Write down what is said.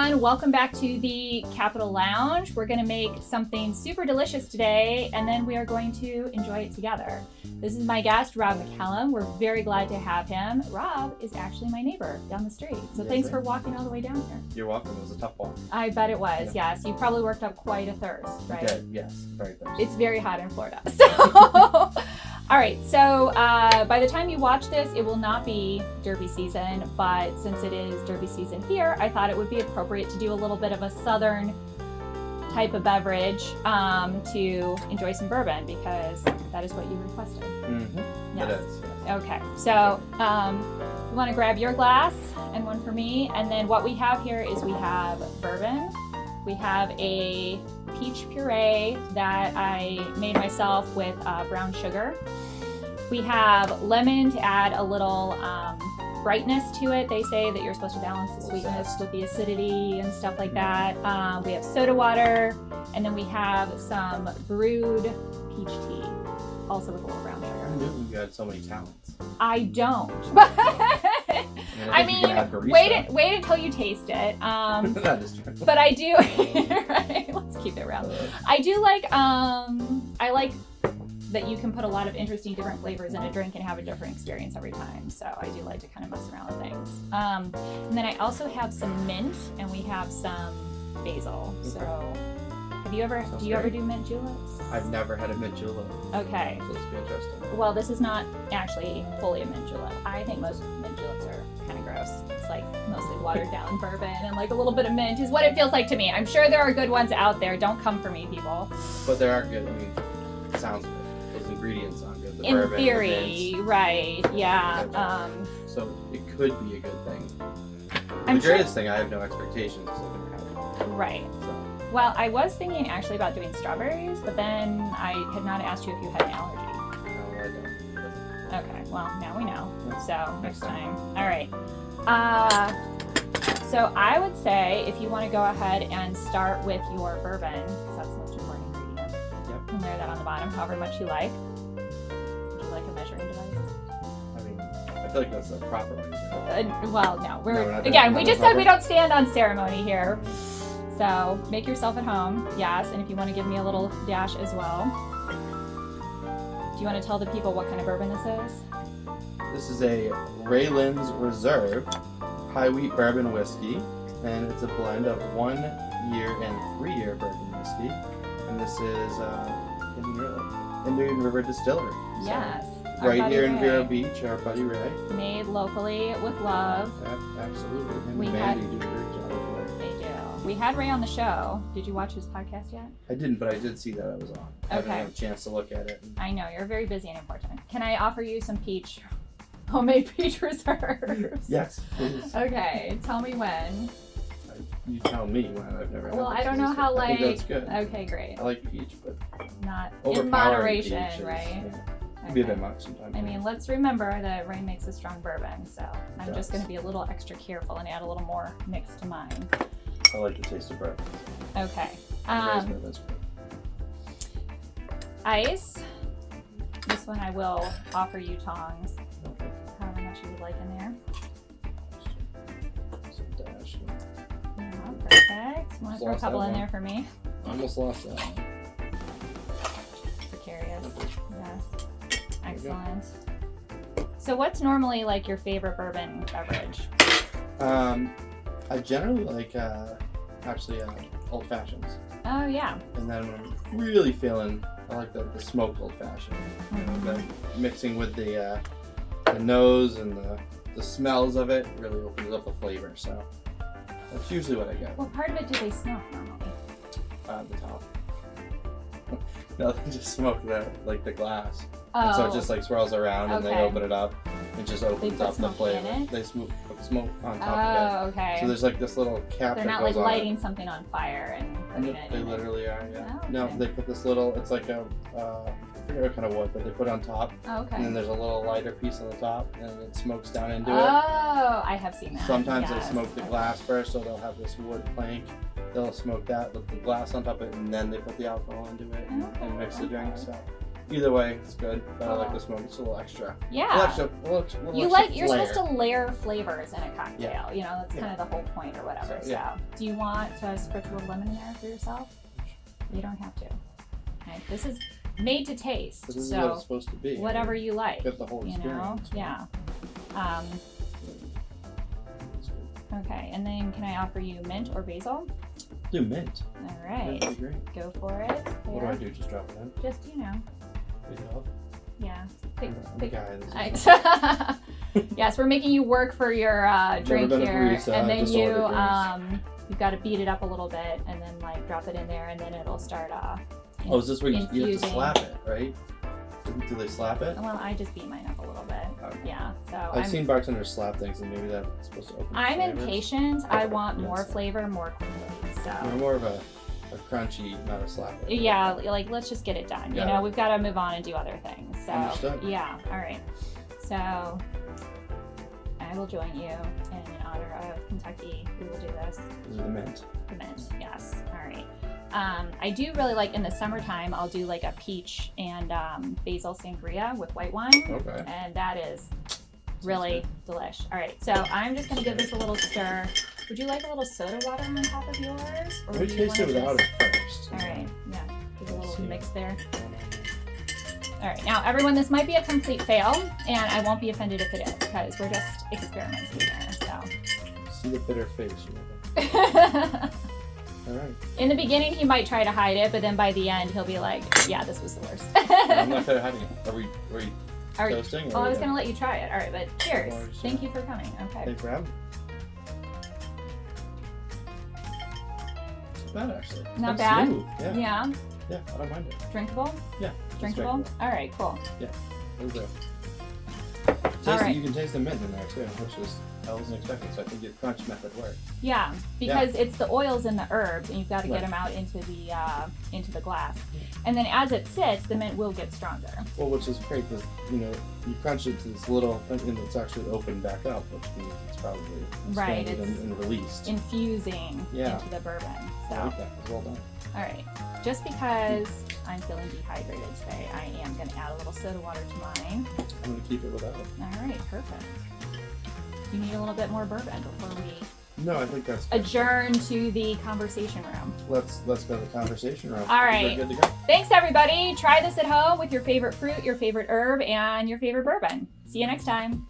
everyone. Welcome back to the Capitol Lounge. We're going to make something super delicious today, and then we are going to enjoy it together. This is my guest, Rob MacCallum. We're very glad to have him. Rob is actually my neighbor down the street, so thanks for walking all the way down here. You're welcome. It was a tough walk. I bet it was, yes. You probably worked up quite a thirst, right? I did, yes. Very thirsty. It's very hot in Florida. So, all right. So by the time you watch this, it will not be Derby season, but since it is Derby season here, I thought it would be appropriate to do a little bit of a Southern type of beverage to enjoy some bourbon, because that is what you requested. Mm-hmm. Yes. It is. Yes. Okay. So you want to grab your glass and one for me, and then what we have here is we have bourbon. We have a peach puree that I made myself with brown sugar. We have lemon to add a little brightness to it. They say that you're supposed to balance the sweetness with the acidity and stuff like that. We have soda water, and then we have some brewed peach tea, also with a little brown sugar. I knew you had so many talents. I don't. I mean, wait until you taste it. That is true. But I do. Right? Let's keep it round. I do like. I like that you can put a lot of interesting different flavors in a drink and have a different experience every time. So I do like to kind of mess around with things. And then I also have some mint, and we have some basil. Okay. So do you ever do mint juleps? I've never had a mint julep. Okay. So this will be interesting. Well, this is not actually fully a mint julep. I think most mint juleps are kind of gross. It's like mostly watered down bourbon and like a little bit of mint is what it feels like to me. I'm sure there are good ones out there. Don't come for me, people. But there are good. I mean, it sounds good. Those ingredients sound good. The In bourbon, theory, the mint. right? Yeah. So it could be a good thing. I'm The greatest thing, I have no expectations because I've never had it. Right. So. Well, I was thinking actually about doing strawberries, but then I had not asked you if you had an allergy. No, I don't. Okay, well, now we know. Yeah. So next time. All right. So I would say if you want to go ahead and start with your bourbon, because that's the most important ingredient. Yep. And layer that on the bottom, however much you like. Would you like a measuring device? I mean, I feel like that's the proper way to do it. Well, no. we're not Again, doing we it just proper. said we don't stand on ceremony here. So make yourself at home, yes, and if you want to give me a little dash as well. Do you want to tell the people what kind of bourbon this is? This is a Raylan's Reserve high wheat bourbon whiskey, and it's a blend of 1 year and 3-year bourbon whiskey. And this is Indian River Distillery. So, Yes. right here in Ray. Vero Beach, our buddy Ray. Made locally with love. Absolutely. Him We and had- Mandy do a great job over there. They do. We had Ray on the show. Did you watch his podcast yet? I didn't, but I did see that it was on. I haven't Okay. had a chance to look at it. I know, you're very busy and important. Can I offer you some homemade peach reserves? Yes, please. Okay, tell me when. You tell me when. I've never had Well, this. I don't know how I like. think that's good. Okay, great. I like peach, but Not in overpowering moderation, peach is, right? Yeah, it'd be a Okay. bit much sometimes. I mean, let's remember that Ray makes a strong bourbon, so I'm just Yes. going to be a little extra careful and add a little more mix to mine. I like the taste of bourbon. Okay. Ray's bourbon's good. Ice. This one I will offer you tongs, Okay. however much you would like in there. Some dash. Yeah, perfect. You want to throw a Lost couple that in one. there for me? Almost lost that one. Precarious. Yes. Excellent. So what's normally like your favorite bourbon beverage? I generally like old fashions, Oh yeah. and then when I'm really feeling, I like the smoked old fashioned. The mixing with the nose and the smells of it really opens up the flavor. So that's usually what I get. What part of it do they smoke normally? The top. No, they just smoke the glass. Oh. And so it just like swirls around and they Okay. open it up and just opens put up the smoke in flavor. it? They smoke on top Oh, of okay. it. So there's like this little cap They're that not goes like on lighting it. something on fire and putting it They in. literally are, yeah. Oh, No, okay. they put this little, it's like a, I forget what kind of wood, but they put it on top. Oh, okay. And then there's a little lighter piece on the top and it smokes down into it. Oh, I have seen that. Sometimes yes. they smoke the glass first, so they'll have this wood plank. They'll smoke that with the glass on top of it, and then they put the alcohol into it and mix the drink. So Either way, it's good. But I like the smoke. It's a little extra. Yeah. Little You're extra supposed to layer flavors in a cocktail. Yeah. You know, that's kind of the whole point or whatever. So, do you want to spritz a little lemon in there for yourself? You don't have to. Okay. This is made to taste. This is so what it's supposed to be. whatever you like. Get the whole experience. You know? Yeah. Okay, and then can I offer you mint or basil? Do mint. All right. That'd be great. Go for it. What do I do? Just drop it in? Just, you know. Big help. Yeah. I'm the guy that's Yes, we're making you work for your drink Never been a here, barista, and then just ordered drinks. you've got to beat it up a little bit, and then like drop it in there, and then it'll start. Oh, is this where you have to infusing. slap it, right? Do they slap it? Well, I just beat mine up a little bit. Okay. Yeah, so I've seen bartenders slap things, and maybe that's supposed to open. I'm flavors. impatient. I want Yeah, more so- flavor more quickly. So. I'm more of a crunchy, not a slap. Yeah, like let's just get it done. Yeah. You know, we've got to move on and do other things. So Understood. yeah, all right. So I will join you in honor of Kentucky. We will do this. This is the mint. The mint, yes. All right. I do really like in the summertime. I'll do like a peach and basil sangria with white wine, Okay. and that is really delish. All right, so I'm just gonna give this a little stir. Would you like a little soda water on top of yours? Or Let me do you taste it wanna without just- it first. All right, yeah, give a little See. mix there. All right, now everyone, this might be a complete fail, and I won't be offended if it is, because we're just experimenting here, so. See the bitter face. All right. In the beginning, he might try to hide it, but then by the end, he'll be like, yeah, this was the worst. I'm not good at hiding it. Are we Are we- toasting? Oh, I was going to let you try it. All right, but cheers. Cheers. Thank you for coming. Okay. Thanks for having me. Not bad, actually. Not That's bad? smooth. Yeah. Yeah. Yeah, I don't mind it. Drinkable? Yeah. it's Drinkable? drinkable. All right, cool. It'll do. All right. You can taste the mint in there too, which is I wasn't expecting. So I think your crunch method worked. Yeah, because it's the oils and the herbs, and you've got to get Right. them out into the glass. And then as it sits, the mint will get stronger. Well, which is great because you crunch it to this little, and it's actually opened back up, which means it's probably Right, expanded it's and released. Infusing Yeah. into the bourbon. So, I like that. It's well done. all right. Just because I'm feeling dehydrated today, I am going to add a little soda water to mine. I'm gonna keep it without it. All right, perfect. You need a little bit more bourbon before we No, I think that's good. adjourn to the conversation room. Let's go to the conversation room. All right. We're good to go. Thanks, everybody. Try this at home with your favorite fruit, your favorite herb, and your favorite bourbon. See you next time.